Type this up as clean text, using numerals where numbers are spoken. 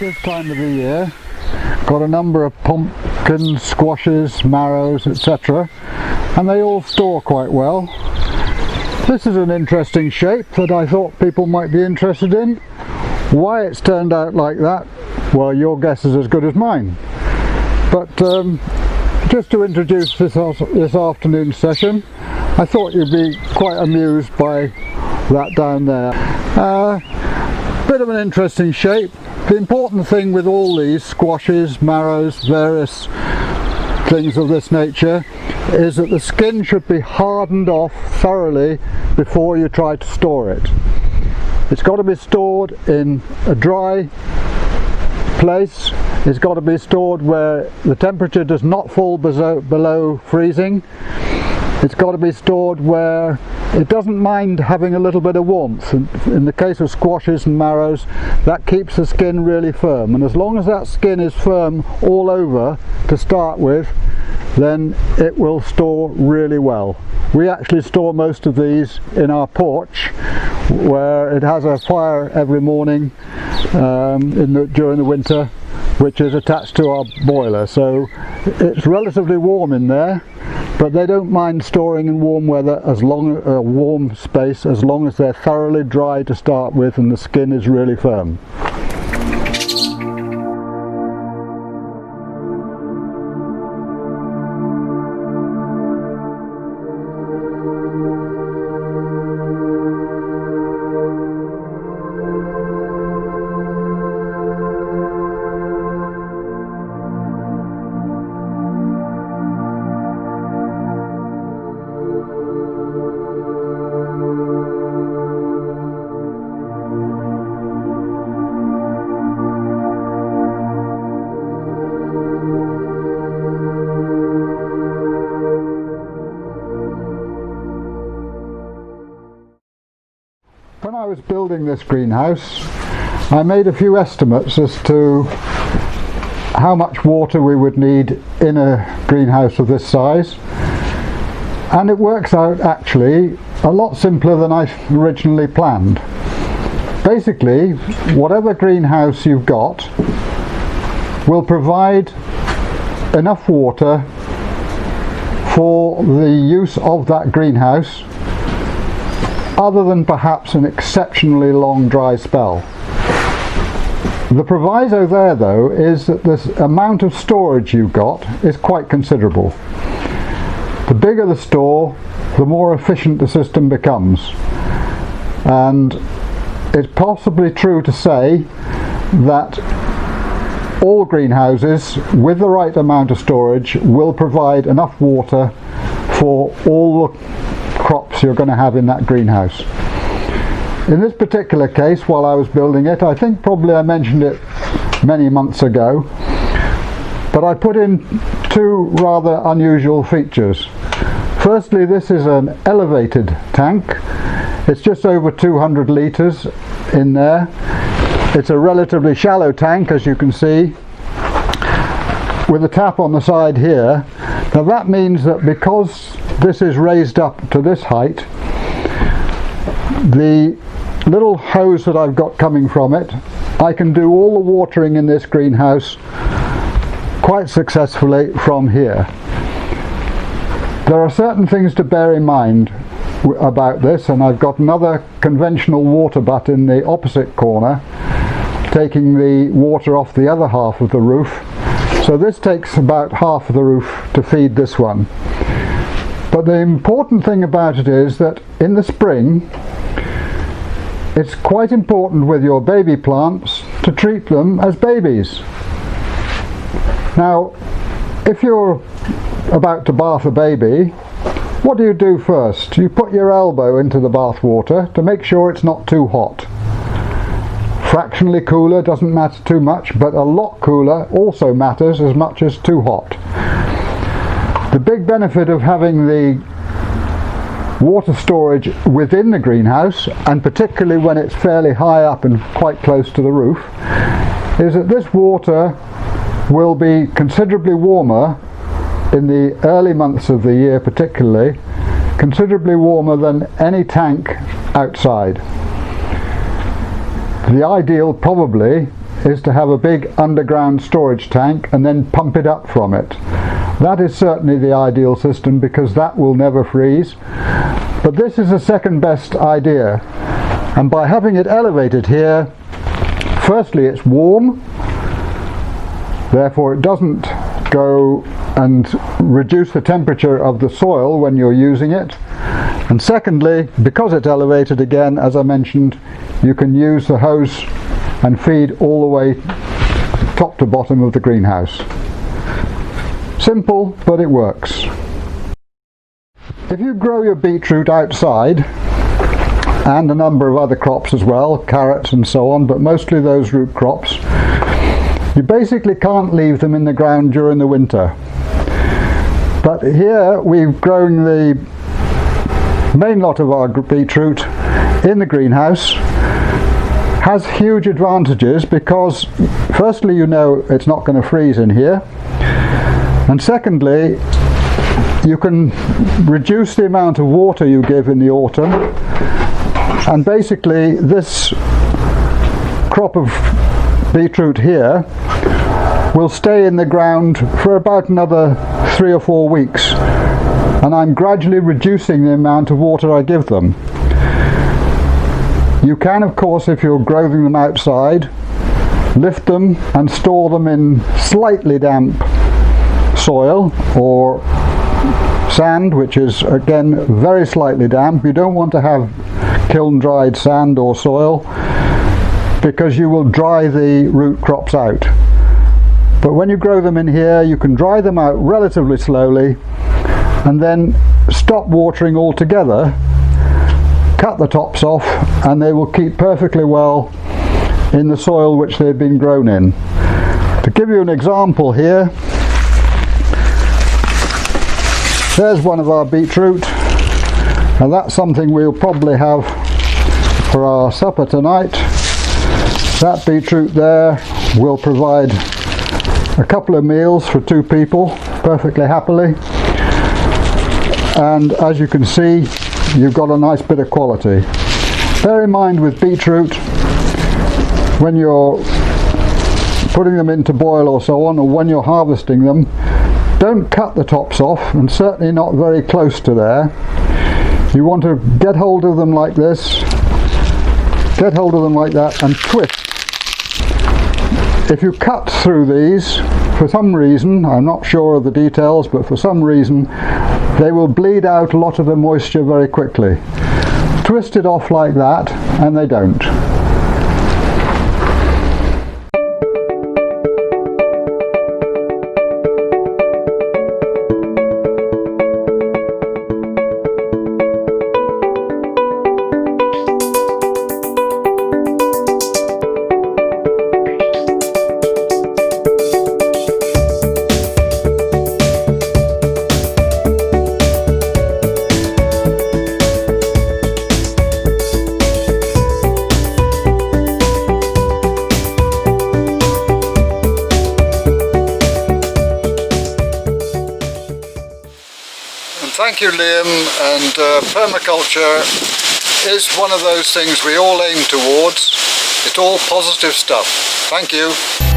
this time of the year. Got a number of pumpkins, squashes, marrows, etc. and they all store quite well. This is an interesting shape that I thought people might be interested in. Why it's turned out like that, well, your guess is as good as mine. But just to introduce this afternoon's session, I thought you'd be quite amused by that down there. Bit of an interesting shape. The important thing with all these squashes, marrows, various things of this nature is that the skin should be hardened off thoroughly before you try to store it. It's got to be stored in a dry place. It's got to be stored where the temperature does not fall below freezing. It's got to be stored where it doesn't mind having a little bit of warmth. In the case of squashes and marrows, that keeps the skin really firm, and as long as that skin is firm all over to start with, then it will store really well. We actually store most of these in our porch, where it has a fire every morning during the winter, which is attached to our boiler, so it's relatively warm in there. But they don't mind storing in warm weather, warm space, as long as they're thoroughly dry to start with and the skin is really firm. When I was building this greenhouse, I made a few estimates as to how much water we would need in a greenhouse of this size, and it works out actually a lot simpler than I originally planned. Basically, whatever greenhouse you've got will provide enough water for the use of that greenhouse, other than perhaps an exceptionally long dry spell. The proviso there, though, is that the amount of storage you've got is quite considerable. The bigger the store, the more efficient the system becomes. And it's possibly true to say that all greenhouses with the right amount of storage will provide enough water for all the crops you're going to have in that greenhouse. In this particular case, while I was building it, I think probably I mentioned it many months ago, but I put in two rather unusual features. Firstly, this is an elevated tank. It's just over 200 litres in there. It's a relatively shallow tank, as you can see, with a tap on the side here. Now that means that because this is raised up to this height, the little hose that I've got coming from it, I can do all the watering in this greenhouse quite successfully from here. There are certain things to bear in mind about this, and I've got another conventional water butt in the opposite corner taking the water off the other half of the roof, so this takes about half of the roof to feed this one. But the important thing about it is that in the spring it's quite important with your baby plants to treat them as babies. Now, if you're about to bath a baby, what do you do first? You put your elbow into the bath water to make sure it's not too hot. Fractionally cooler doesn't matter too much, but a lot cooler also matters as much as too hot. The big benefit of having the water storage within the greenhouse, and particularly when it's fairly high up and quite close to the roof, is that this water will be considerably warmer in the early months of the year, particularly considerably warmer than any tank outside. The ideal probably is to have a big underground storage tank and then pump it up from it. That is certainly the ideal system because that will never freeze. But this is the second best idea. And by having it elevated here, firstly it's warm, therefore it doesn't go and reduce the temperature of the soil when you're using it. And secondly, because it's elevated again, as I mentioned, you can use the hose and feed all the way top to bottom of the greenhouse. Simple, but it works. If you grow your beetroot outside, and a number of other crops as well, carrots and so on, but mostly those root crops, you basically can't leave them in the ground during the winter. But here we've grown the main lot of our beetroot in the greenhouse. Has huge advantages because firstly you know it's not going to freeze in here, and secondly you can reduce the amount of water you give in the autumn, and basically this crop of beetroot here will stay in the ground for about another 3 or 4 weeks, and I'm gradually reducing the amount of water I give them. You can, of course, if you're growing them outside, lift them and store them in slightly damp soil or sand, which is again very slightly damp. You don't want to have kiln dried sand or soil because you will dry the root crops out. But when you grow them in here, you can dry them out relatively slowly and then stop watering altogether, cut the tops off, and they will keep perfectly well in the soil which they've been grown in. To give you an example here, there's one of our beetroot, and that's something we'll probably have for our supper tonight. That beetroot there will provide a couple of meals for 2 people perfectly happily, and as you can see, you've got a nice bit of quality. Bear in mind with beetroot, when you're putting them into boil or so on, or when you're harvesting them, don't cut the tops off, and certainly not very close to there. You want to get hold of them like this, get hold of them like that, and twist. If you cut through these, for some reason, I'm not sure of the details, but for some reason, they will bleed out a lot of the moisture very quickly. Twist it off like that, and they don't. Thank you, Liam, and permaculture is one of those things we all aim towards. It's all positive stuff. Thank you.